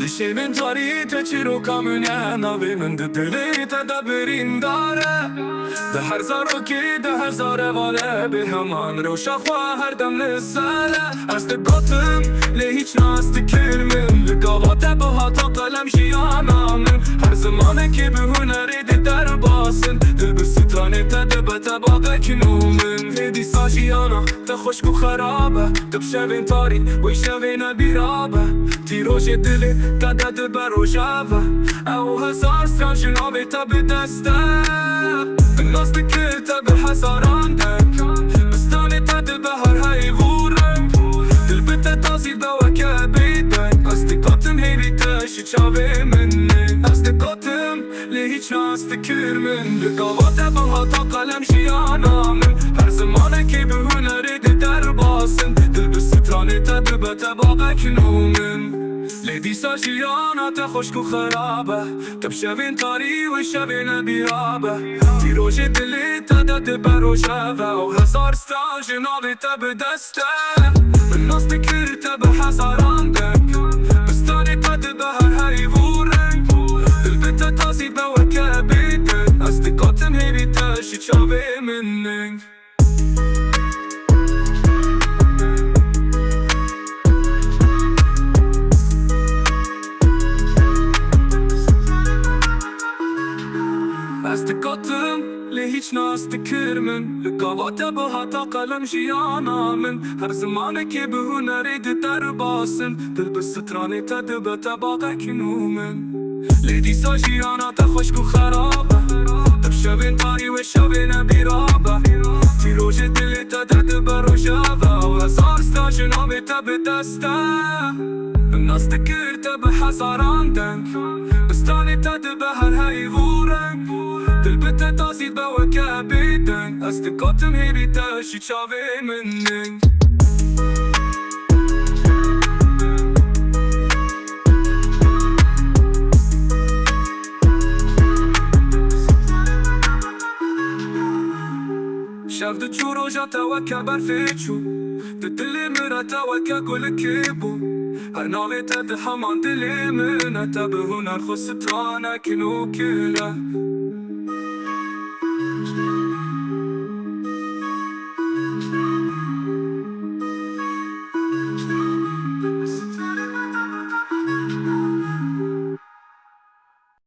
لشي من طريقة چیرو کامونه ناوی من دلی تدبرین داره ده هر زارو که ده هر زاره واله به همان رو شخوا هر دم نساله از دقاتم لی هیچ ناستی کرمن لگاواته با هاتا قلم جیانا من هر زمانه که به هنری ده در باسن دل به ستانه تده به تباقه کنومن هدی ساجیانا ده خشک و خرابه دب شوین تاری وی شوین بیرابه تی روش دلی تده ده بروشاوه او هزار سان جنابه تا به دسته الناس تكر تبر حسارانك بستاني تدل بهر هاي غورك دلبتا تازي بوكا بيدك أصدقاتم هيري تاشي تشافي منك أصدقاتم لهيج ناس تكر من لقاواتا بهاتا قلم جيانا من هر زمانك بهنري دي در باسن دل بستراني تدل بتباقا كنومن لیدی ساجیانا تا خشک و خرابه تب شوین تاری و شوین بیرابه تی روش دلی تا داده برو شوه و هزار ستان جنابی تا به دسته الناس تکر تا به حسارانده بستانی تا ده به هر هری غورنگ دل بتا تازی به وکه بیده اصدقاتم هیری تاشی چاوه مننگ أصدقاتم لهيج ناس تكرمن لقاواتا بهاتا قلم جيانا من هر زمانك بهنري دي در باسن دل بستراني تد بتباقا كنومن ليدي ساجيانا تا خشك و خرابه تب شوين طاري و شوين بيرابه تي روج دلي تدد بروجابه و هزار ستا جنابي تا بدسته الناس تكر تب حساراندن بستاني تد بهر هاي غورك دل بتا تازي بوكا بيدن أصدقاتم هيري تاشي تشافي منك شاف دو تشورو جاتا وكا برفيتشو دلي مراتا وكا كل كيبو هر ناوي تد حمان دلي منا تبهونا الخو سترانا كنو كله